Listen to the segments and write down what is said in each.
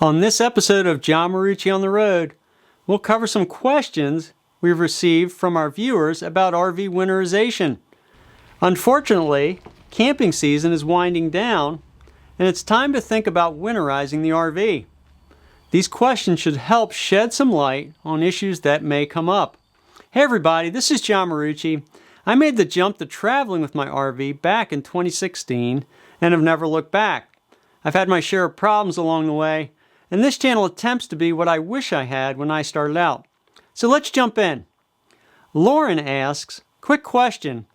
On this episode of John Marucci on the Road, we'll cover some questions we've received from our viewers about RV winterization. Unfortunately, camping season is winding down, and it's time to think about winterizing the RV. These questions should help shed some light on issues that may come up. Hey everybody, this is John Marucci. I made the jump to traveling with my RV back in 2016 and have never looked back. I've had my share of problems along the way, and this channel attempts to be what I wish I had when I started out. So let's jump in. Lauren asks, quick question,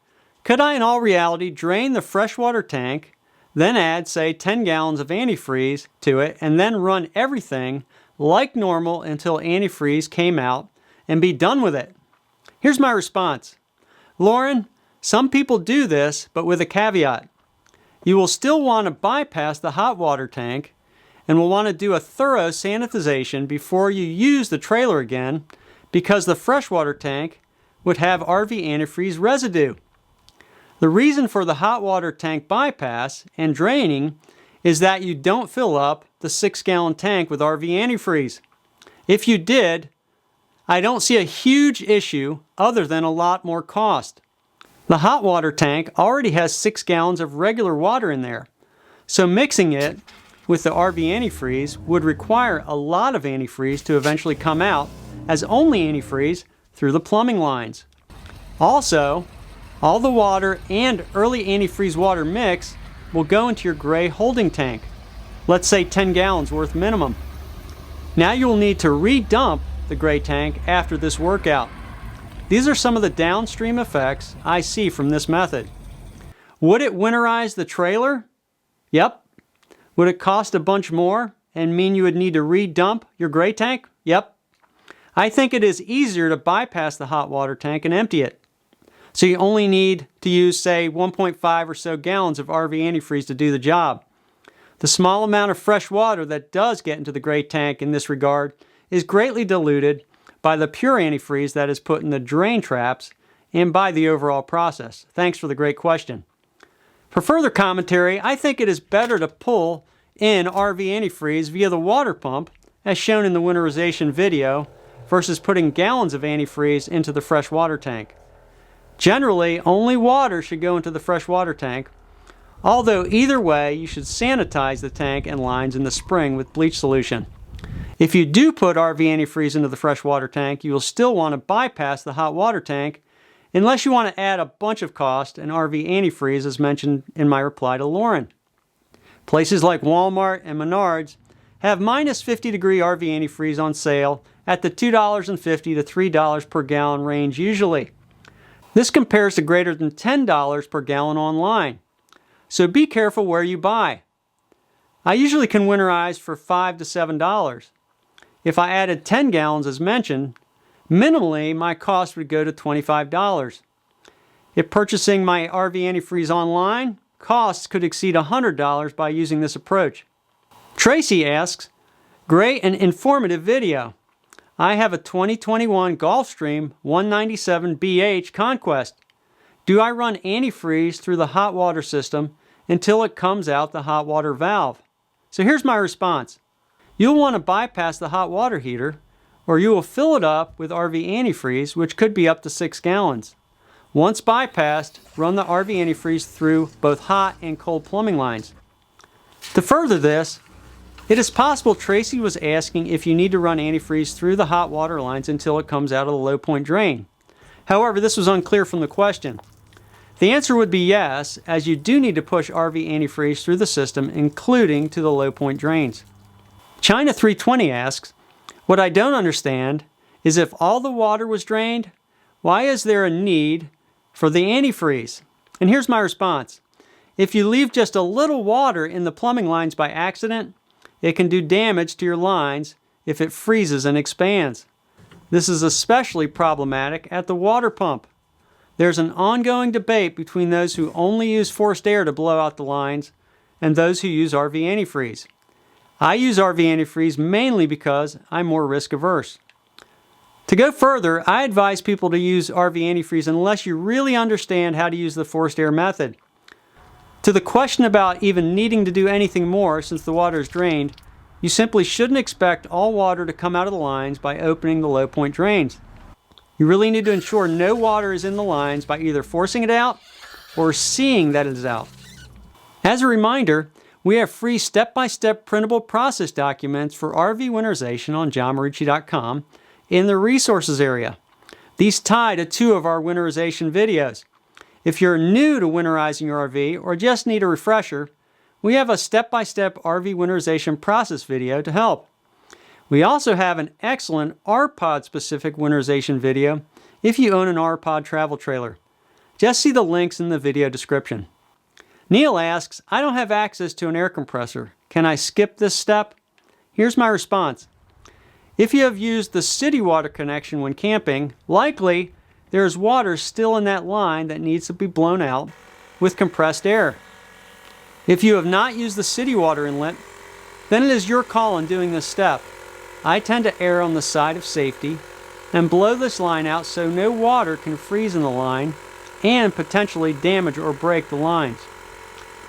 could I in all reality drain the freshwater tank, then add say 10 gallons of antifreeze to it, and then run everything like normal until antifreeze came out and be done with it? Here's my response. Lauren, some people do this, but with a caveat. You will still want to bypass the hot water tank and will want to do a thorough sanitization before you use the trailer again, because the freshwater tank would have RV antifreeze residue. The reason for the hot water tank bypass and draining is that you don't fill up the 6-gallon tank with RV antifreeze. If you did, I don't see a huge issue other than a lot more cost. The hot water tank already has 6 gallons of regular water in there, so mixing it with the RV antifreeze would require a lot of antifreeze to eventually come out, as only antifreeze through the plumbing lines. Also, all the water and early antifreeze water mix will go into your gray holding tank, let's say 10 gallons worth minimum. Now you will need to re-dump the gray tank after this workout. These are some of the downstream effects I see from this method. Would it winterize the trailer? Yep. Would it cost a bunch more and mean you would need to re-dump your gray tank? Yep. I think it is easier to bypass the hot water tank and empty it. So you only need to use, say, 1.5 or so gallons of RV antifreeze to do the job. The small amount of fresh water that does get into the gray tank in this regard is greatly diluted by the pure antifreeze that is put in the drain traps and by the overall process. Thanks for the great question. For further commentary, I think it is better to pull in RV antifreeze via the water pump, as shown in the winterization video, versus putting gallons of antifreeze into the fresh water tank. Generally, only water should go into the fresh water tank, although either way, you should sanitize the tank and lines in the spring with bleach solution. If you do put RV antifreeze into the fresh water tank, you will still want to bypass the hot water tank unless you want to add a bunch of cost and RV antifreeze, as mentioned in my reply to Lauren. Places like Walmart and Menards have minus 50-degree RV antifreeze on sale at the $2.50 to $3 per gallon range usually. This compares to greater than $10 per gallon online. So be careful where you buy. I usually can winterize for $5 to $7. If I added 10 gallons as mentioned, minimally my cost would go to $25. If purchasing my RV antifreeze online, costs could exceed $100 by using this approach. Tracy asks, great and informative video. I have a 2021 Gulfstream 197BH Conquest. Do I run antifreeze through the hot water system until it comes out the hot water valve? So here's my response. You'll want to bypass the hot water heater, or you will fill it up with RV antifreeze, which could be up to 6 gallons. Once bypassed, run the RV antifreeze through both hot and cold plumbing lines. To further this, it is possible Tracy was asking if you need to run antifreeze through the hot water lines until it comes out of the low point drain. However, this was unclear from the question. The answer would be yes, as you do need to push RV antifreeze through the system, including to the low point drains. China 320 asks, what I don't understand is if all the water was drained, why is there a need for the antifreeze? And here's my response. If you leave just a little water in the plumbing lines by accident, it can do damage to your lines if it freezes and expands. This is especially problematic at the water pump. There's an ongoing debate between those who only use forced air to blow out the lines and those who use RV antifreeze. I use RV antifreeze mainly because I'm more risk averse. To go further, I advise people to use RV antifreeze unless you really understand how to use the forced air method. To the question about even needing to do anything more since the water is drained, You simply shouldn't expect all water to come out of the lines by opening the low point drains. You really need to ensure no water is in the lines by either forcing it out or seeing that it is out. As a reminder, we have free step-by-step printable process documents for RV winterization on johnmarucci.com in the resources area. These tie to 2 of our winterization videos. If you're new to winterizing your RV or just need a refresher, we have a step-by-step RV winterization process video to help. We also have an excellent RPod-specific winterization video if you own an RPod travel trailer. Just see the links in the video description. Neil asks, I don't have access to an air compressor. Can I skip this step? Here's my response. If you have used the city water connection when camping, likely there is water still in that line that needs to be blown out with compressed air. If you have not used the city water inlet, then it is your call on doing this step. I tend to err on the side of safety and blow this line out so no water can freeze in the line and potentially damage or break the lines.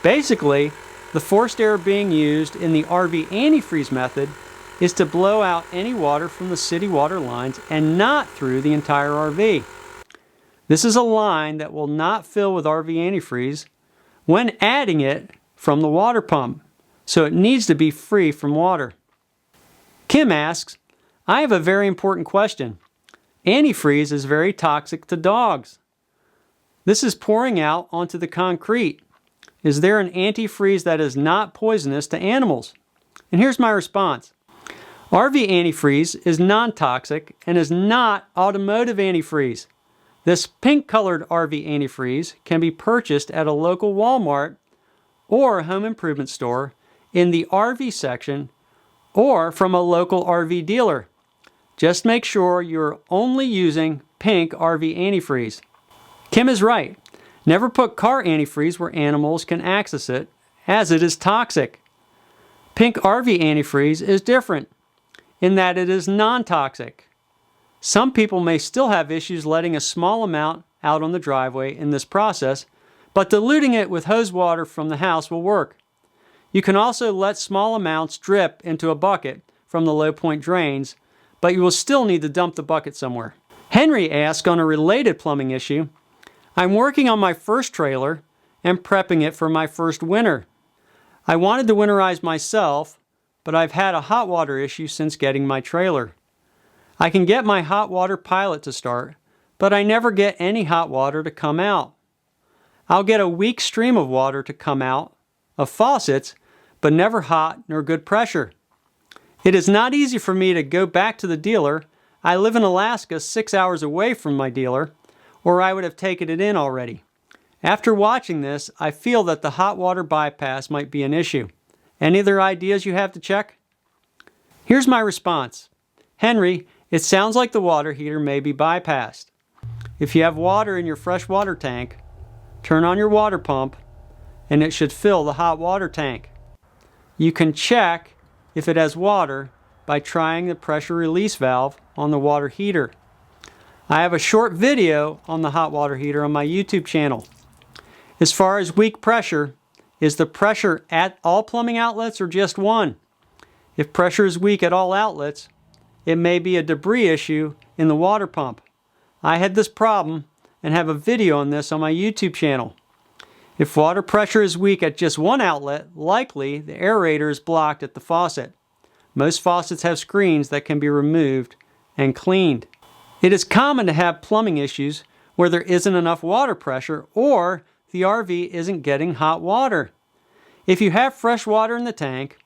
Basically, the forced air being used in the RV antifreeze method is to blow out any water from the city water lines and not through the entire RV. This is a line that will not fill with RV antifreeze when adding it from the water pump, so it needs to be free from water. Kim asks, I have a very important question. Antifreeze is very toxic to dogs. This is pouring out onto the concrete. Is there an antifreeze that is not poisonous to animals? And here's my response. RV antifreeze is non-toxic and is not automotive antifreeze. This pink-colored RV antifreeze can be purchased at a local Walmart or home improvement store in the RV section or from a local RV dealer. Just make sure you're only using pink RV antifreeze. Kim is right. Never put car antifreeze where animals can access it, as it is toxic. Pink RV antifreeze is different in that it is non-toxic. Some people may still have issues letting a small amount out on the driveway in this process, but diluting it with hose water from the house will work. You can also let small amounts drip into a bucket from the low point drains, but you will still need to dump the bucket somewhere. Henry asked on a related plumbing issue, I'm working on my first trailer and prepping it for my first winter. I wanted to winterize myself, but I've had a hot water issue since getting my trailer. I can get my hot water pilot to start, but I never get any hot water to come out. I'll get a weak stream of water to come out of faucets, but never hot nor good pressure. It is not easy for me to go back to the dealer. I live in Alaska 6 hours away from my dealer, or I would have taken it in already. After watching this, I feel that the hot water bypass might be an issue. Any other ideas you have to check? Here's my response. Henry, it sounds like the water heater may be bypassed. If you have water in your freshwater tank, turn on your water pump and it should fill the hot water tank. You can check if it has water by trying the pressure release valve on the water heater. I have a short video on the hot water heater on my YouTube channel. As far as weak pressure, is the pressure at all plumbing outlets or just one? If pressure is weak at all outlets, it may be a debris issue in the water pump. I had this problem and have a video on this on my YouTube channel. If water pressure is weak at just one outlet, likely the aerator is blocked at the faucet. Most faucets have screens that can be removed and cleaned. It is common to have plumbing issues where there isn't enough water pressure or the RV isn't getting hot water. If you have fresh water in the tank,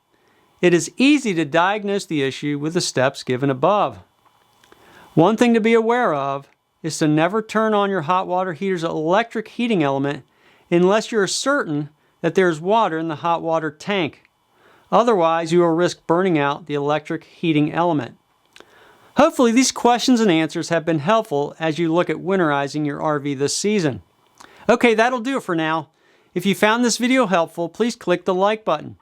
it is easy to diagnose the issue with the steps given above. One thing to be aware of is to never turn on your hot water heater's electric heating element unless you're certain that there's water in the hot water tank. Otherwise, you will risk burning out the electric heating element. Hopefully these questions and answers have been helpful as you look at winterizing your RV this season. Okay, that'll do it for now. If you found this video helpful, please click the like button.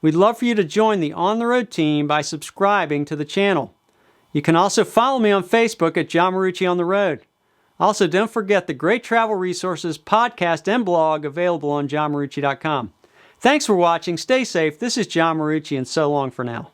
We'd love for you to join the On the Road team by subscribing to the channel. You can also follow me on Facebook at John Marucci on the Road. Also, don't forget the great travel resources, podcast, and blog available on johnmarucci.com. Thanks for watching. Stay safe. This is John Marucci, and so long for now.